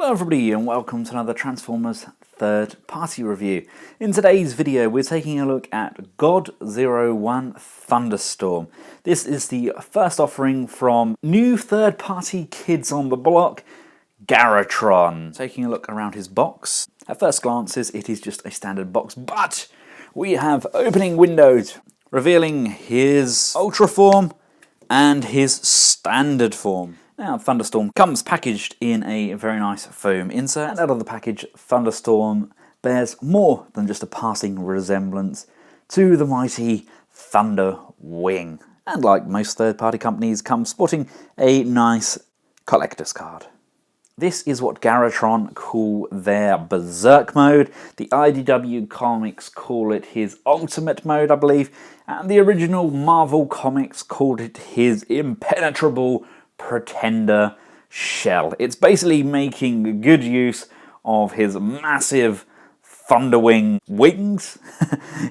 Hello everybody and welcome to another Transformers third party review. In today's video we're taking a look at G.O.D-01 Thunderstorm. This is the first offering from new third party kids on the block, Garatron. Taking a look around his box. At first glances it is just a standard box, but we have opening windows revealing his Ultra form and his standard form. Now, Thunderstorm comes packaged in a very nice foam insert, and out of the package, Thunderstorm bears more than just a passing resemblance to the mighty Thunderwing. And like most third-party companies, comes sporting a nice collector's card. This is what Garatron call their Berserk mode. The IDW comics call it his Ultimate mode, I believe, and the original Marvel comics called it his Impenetrable Pretender shell. It's basically making good use of his massive Thunderwing wings,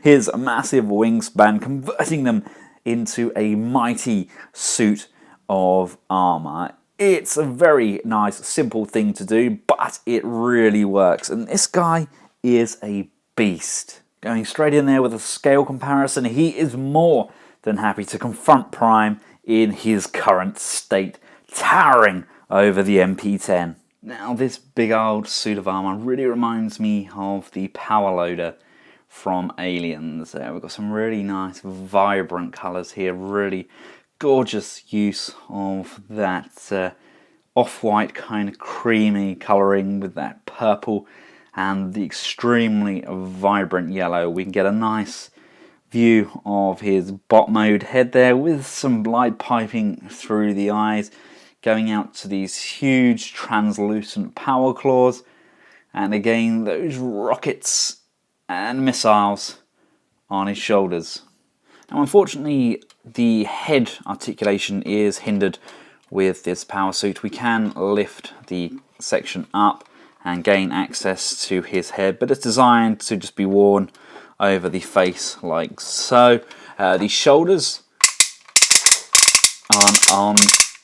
his massive wingspan, converting them into a mighty suit of armor. It's a very nice, simple thing to do, but it really works. And this guy is a beast. Going straight in there with a scale comparison, he is more than happy to confront Prime in his current state, towering over the MP10. Now, this big old suit of armor really reminds me of the power loader from Aliens. We've got some really nice, vibrant colors here, really gorgeous use of that off-white kind of creamy coloring with that purple and the extremely vibrant yellow. We can get a nice view of his bot mode head there with some light piping through the eyes, going out to these huge translucent power claws, and again those rockets and missiles on his shoulders. Now, unfortunately, the head articulation is hindered with this power suit. We can lift the section up and gain access to his head, but it's designed to just be worn over the face like so. The shoulders on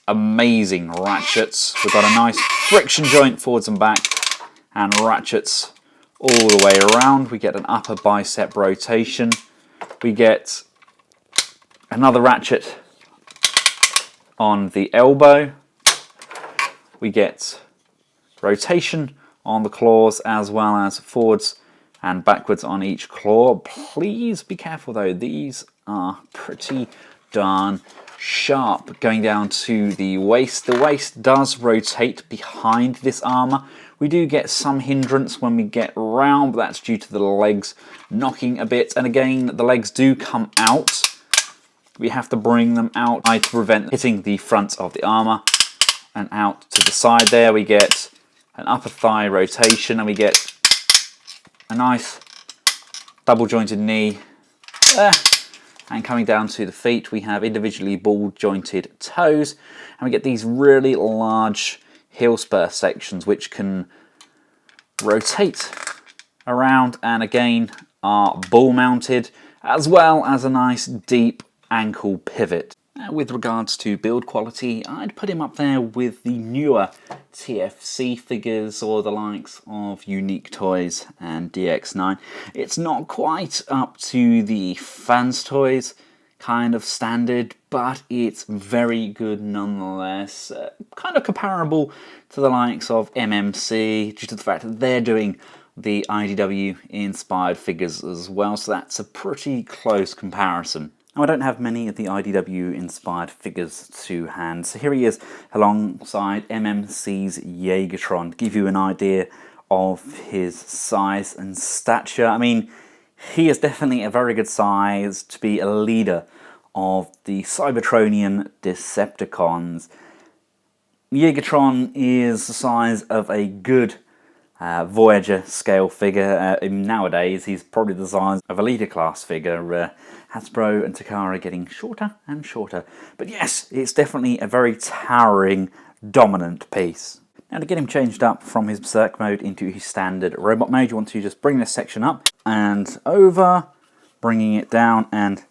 amazing ratchets. We've got a nice friction joint forwards and back, and ratchets all the way around. We get an upper bicep rotation. We get another ratchet on the elbow. We get rotation on the claws as well as forwards and backwards on each claw. Please be careful though, these are pretty darn sharp. Going down to the waist does rotate behind this armor. We do get some hindrance when we get round, but that's due to the legs knocking a bit, and again the legs do come out. We have to bring them out to prevent hitting the front of the armor, and out to the side there we get an upper thigh rotation, and we get a nice double jointed knee there. And coming down to the feet, we have individually ball jointed toes, and we get these really large heel spur sections which can rotate around and again are ball mounted, as well as a nice deep ankle pivot. Now, with regards to build quality, I'd put him up there with the newer TFC figures or the likes of Unique Toys and DX9. It's not quite up to the Fans Toys kind of standard, but it's very good nonetheless. Kind of comparable to the likes of MMC, due to the fact that they're doing the IDW inspired figures as well, so that's a pretty close comparison. Now, I don't have many of the IDW inspired figures to hand, so here he is alongside MMC's Garatron, to give you an idea of his size and stature. I mean, he is definitely a very good size to be a leader of the Cybertronian Decepticons. Garatron is the size of a good Voyager scale figure. Nowadays he's probably the size of a leader class figure. Hasbro and Takara getting shorter and shorter. But yes, it's definitely a very towering, dominant piece. Now, to get him changed up from his Berserk mode into his standard robot mode, you want to just bring this section up and over, bringing it down and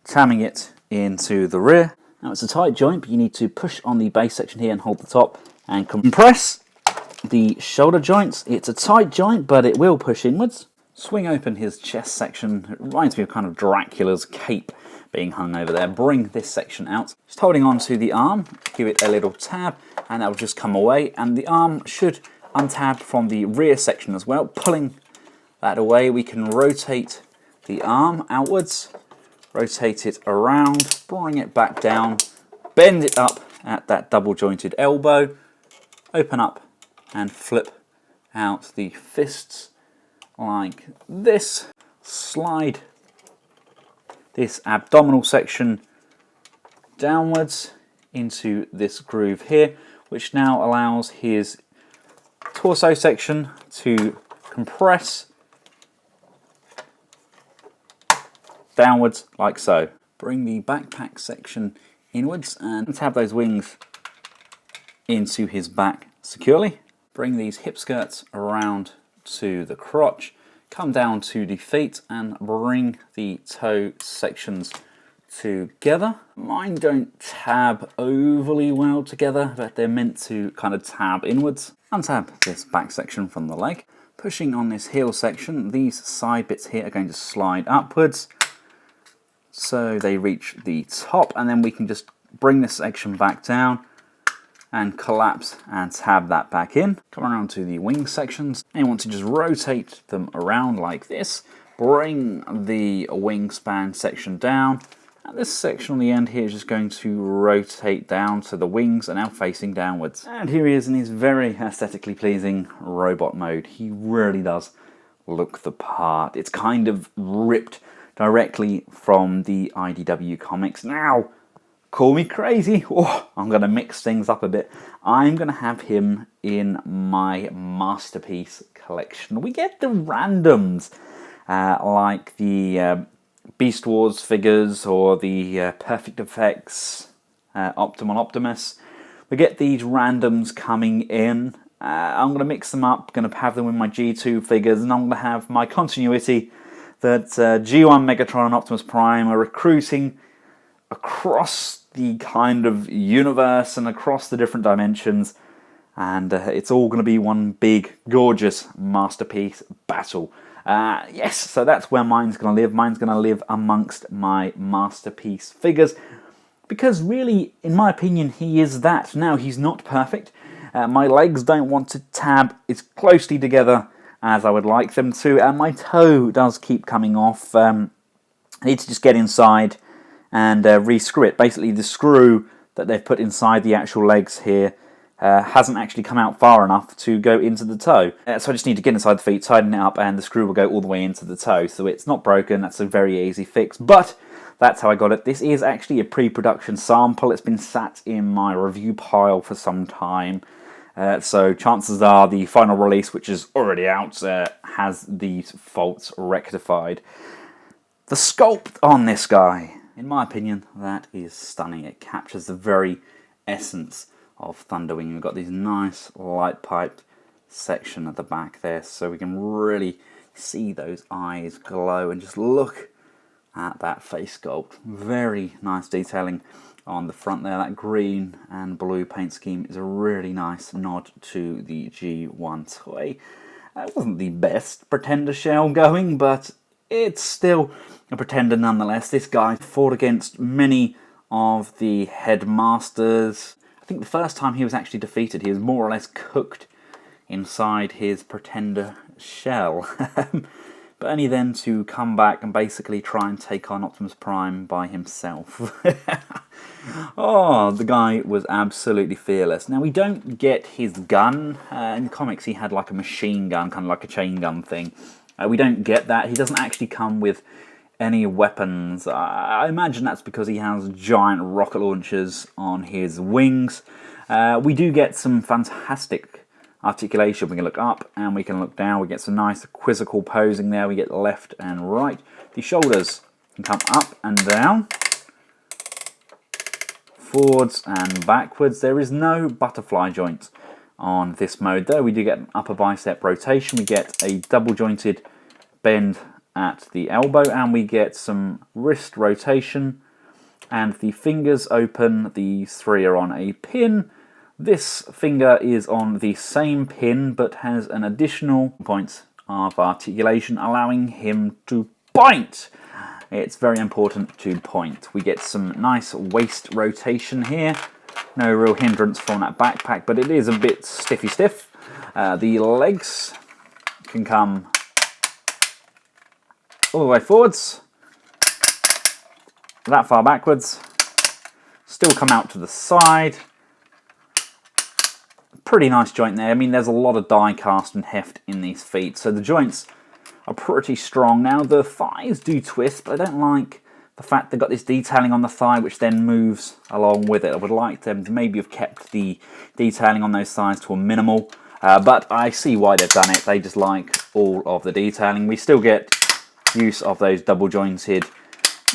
tamming it into the rear. Now, it's a tight joint, but you need to push on the base section here and hold the top and compress the shoulder joints. It's a tight joint, but it will push inwards. Swing open his chest section. It reminds me of kind of Dracula's cape being hung over there. Bring this section out. Just holding on to the arm, give it a little tab, and that will just come away. And the arm should untab from the rear section as well. Pulling that away, we can rotate the arm outwards, rotate it around, bring it back down, bend it up at that double jointed elbow, open up and flip out the fists like this. Slide this abdominal section downwards into this groove here, which now allows his torso section to compress downwards like so. Bring the backpack section inwards and tab those wings into his back securely. Bring these hip skirts around to the crotch, come down to the feet and bring the toe sections together. Mine don't tab overly well together, but they're meant to kind of tab inwards. Untab this back section from the leg. Pushing on this heel section, these side bits here are going to slide upwards so they reach the top, and then we can just bring this section back down and collapse and tab that back in. Come around to the wing sections and you want to just rotate them around like this. Bring the wingspan section down, and this section on the end here is just going to rotate down so the wings are now facing downwards. And here he is in his very aesthetically pleasing robot mode. He really does look the part. It's kind of ripped directly from the IDW comics. Now, call me crazy. Oh, I'm going to mix things up a bit. I'm going to have him in my masterpiece collection. We get the randoms, like the Beast Wars figures or the Perfect Effects Optimal Optimus. We get these randoms coming in. I'm going to mix them up, going to have them with my G2 figures, and I'm going to have my continuity that G1 Megatron and Optimus Prime are recruiting across the kind of universe and across the different dimensions, and it's all going to be one big, gorgeous masterpiece battle. Yes, so that's where mine's going to live. Mine's going to live amongst my masterpiece figures, because really, in my opinion, he is that. Now, he's not perfect. My legs don't want to tab as closely together as I would like them to, and my toe does keep coming off. I need to just get inside and re-screw it. Basically, the screw that they've put inside the actual legs here hasn't actually come out far enough to go into the toe. So I just need to get inside the feet, tighten it up, and the screw will go all the way into the toe. So it's not broken. That's a very easy fix, but that's how I got it. This is actually a pre-production sample. It's been sat in my review pile for some time. So chances are the final release, which is already out, has these faults rectified. The sculpt on this guy, in my opinion, that is stunning. It captures the very essence of Thunderwing. We've got these nice light piped section at the back there, so we can really see those eyes glow and just look at that face sculpt. Very nice detailing on the front there. That green and blue paint scheme is a really nice nod to the G1 toy. It wasn't the best Pretender shell going, but it's still a Pretender nonetheless. This guy fought against many of the headmasters. I think the first time he was actually defeated, he was more or less cooked inside his Pretender shell. But only then to come back and basically try and take on Optimus Prime by himself. Oh, the guy was absolutely fearless. Now, we don't get his gun. In the comics, he had like a machine gun, kind of like a chain gun thing. We don't get that. He doesn't actually come with any weapons. I imagine that's because he has giant rocket launchers on his wings. We do get some fantastic articulation. We can look up and we can look down. We get some nice quizzical posing there. We get left and right. The shoulders can come up and down, forwards and backwards. There is no butterfly joint on this mode though. We do get an upper bicep rotation. We get a double jointed bend at the elbow, and we get some wrist rotation, and the fingers open. These three are on a pin. This finger is on the same pin but has an additional points of articulation, allowing him to point. It's very important to point. We get some nice waist rotation here. No real hindrance from that backpack, but it is a bit stiff. The legs can come all the way forwards, that far backwards, still come out to the side. Pretty nice joint there. I mean, there's a lot of die cast and heft in these feet, so the joints are pretty strong. Now, the thighs do twist, but I don't like the fact they've got this detailing on the thigh, which then moves along with it. I would like them to maybe have kept the detailing on those thighs to a minimal, but I see why they've done it. They just like all of the detailing. We still get use of those double jointed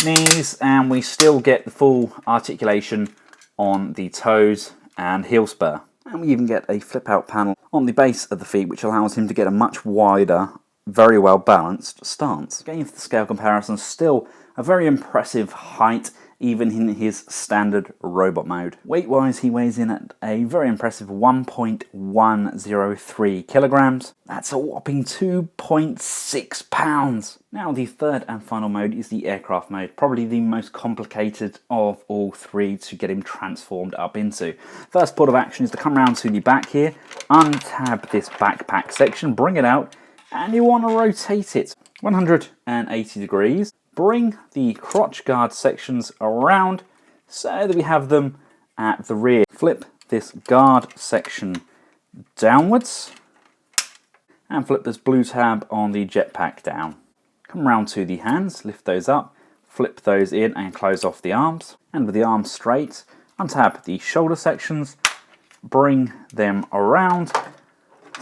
knees, and we still get the full articulation on the toes and heel spur. And we even get a flip out panel on the base of the feet, which allows him to get a much wider, very well balanced stance. Again, for the scale comparison, still a very impressive height, even in his standard robot mode. Weight-wise, he weighs in at a very impressive 1.103 kilograms. That's a whopping 2.6 pounds. Now, the third and final mode is the aircraft mode, probably the most complicated of all three to get him transformed up into. First port of action is to come around to the back here, untab this backpack section, bring it out, and you want to rotate it 180 degrees. Bring the crotch guard sections around so that we have them at the rear. Flip this guard section downwards and flip this blue tab on the jetpack down. Come around to the hands, lift those up, flip those in and close off the arms. And with the arms straight, untab the shoulder sections, bring them around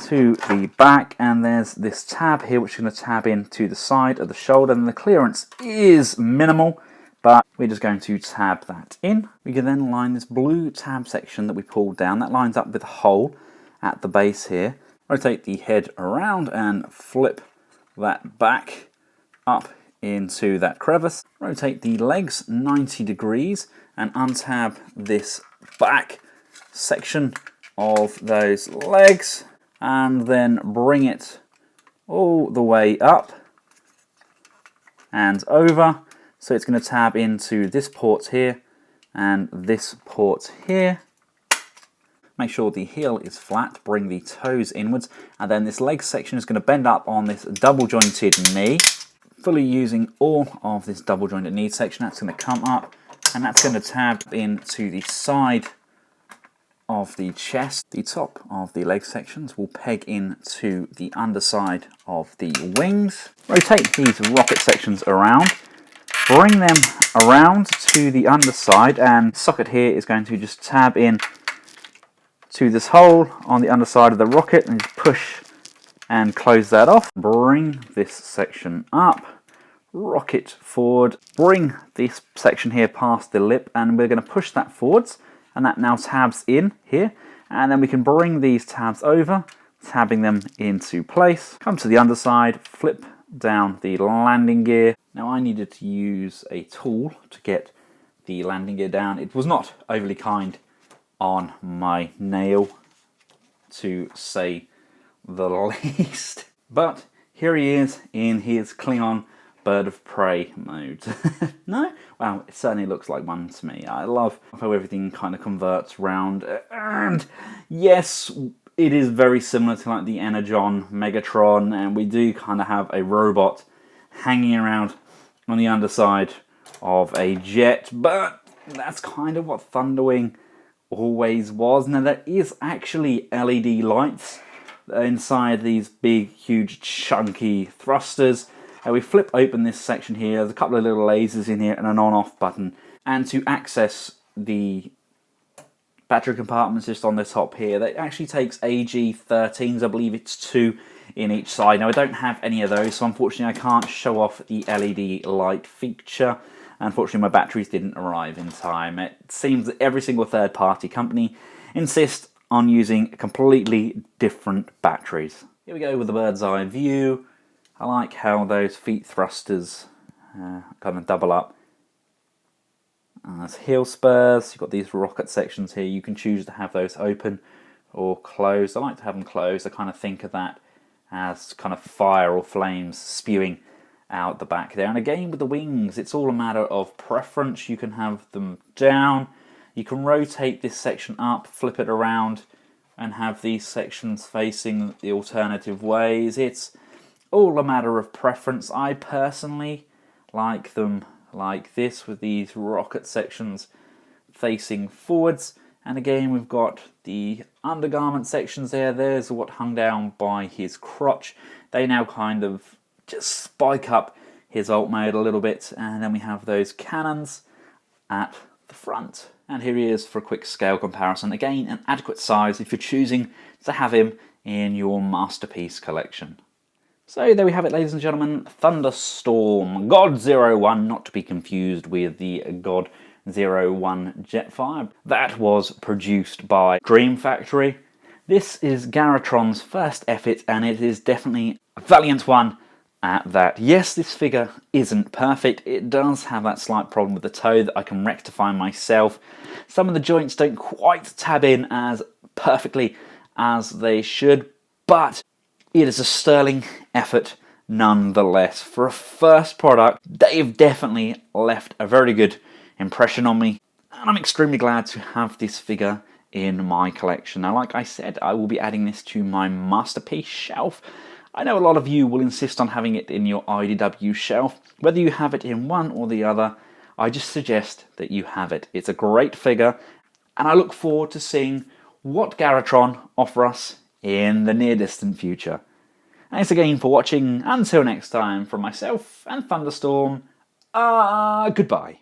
to the back, and there's this tab here which is going to tab into the side of the shoulder, and the clearance is minimal, but we're just going to tab that in. We can then line this blue tab section that we pulled down, that lines up with a hole at the base here. Rotate the head around and flip that back up into that crevice. Rotate the legs 90 degrees and untab this back section of those legs, and then bring it all the way up and over. So it's going to tab into this port here and this port here. Make sure the heel is flat, bring the toes inwards, and then this leg section is going to bend up on this double jointed knee. Fully using all of this double jointed knee section, that's going to come up and that's going to tab into the side of the chest. The top of the leg sections will peg into the underside of the wings. Rotate these rocket sections around, bring them around to the underside, and socket here is going to just tab in to this hole on the underside of the rocket and just push and close that off. Bring this section up, rocket forward, bring this section here past the lip, and we're going to push that forwards, and that now tabs in here, and then we can bring these tabs over, tabbing them into place. Come to the underside, flip down the landing gear. Now I needed to use a tool to get the landing gear down. It was not overly kind on my nail, to say the least. But here he is in his Klingon bird of prey mode. No? Well, it certainly looks like one to me. I love how everything kind of converts round. And yes, it is very similar to like the Energon Megatron, and we do kind of have a robot hanging around on the underside of a jet, but that's kind of what Thunderwing always was. Now there is actually LED lights inside these big, huge, chunky thrusters. We flip open this section here, there's a couple of little lasers in here and an on-off button. And to access the battery compartments just on the top here, that actually takes AG13s, I believe it's 2 in each side. Now I don't have any of those, so unfortunately I can't show off the LED light feature. Unfortunately my batteries didn't arrive in time. It seems that every single third-party company insists on using completely different batteries. Here we go with the bird's eye view. I like how those feet thrusters kind of double up There's heel spurs, you've got these rocket sections here. You can choose to have those open or closed. I like to have them closed. I kind of think of that as kind of fire or flames spewing out the back there. And again, with the wings, it's all a matter of preference. You can have them down, you can rotate this section up, flip it around, and have these sections facing the alternative ways. It's all a matter of preference. I personally like them like this, with these rocket sections facing forwards. And again, we've got the undergarment sections there. There's what hung down by his crotch. They now kind of just spike up his alt mode a little bit. And then we have those cannons at the front. And here he is for a quick scale comparison. Again, an adequate size if you're choosing to have him in your masterpiece collection. So there we have it, ladies and gentlemen. Thunderstorm God-01, not to be confused with the God-01 Jetfire. That was produced by Dream Factory. This is Garatron's first effort, and it is definitely a valiant one at that. Yes, this figure isn't perfect. It does have that slight problem with the toe that I can rectify myself. Some of the joints don't quite tab in as perfectly as they should, but it is a sterling effort nonetheless. For a first product, they've definitely left a very good impression on me, and I'm extremely glad to have this figure in my collection. Now, like I said, I will be adding this to my masterpiece shelf. I know a lot of you will insist on having it in your IDW shelf. Whether you have it in one or the other, I just suggest that you have it. It's a great figure, and I look forward to seeing what Garatron offer us in the near distant future. Thanks again for watching. Until next time, from myself and Thunderstorm, goodbye.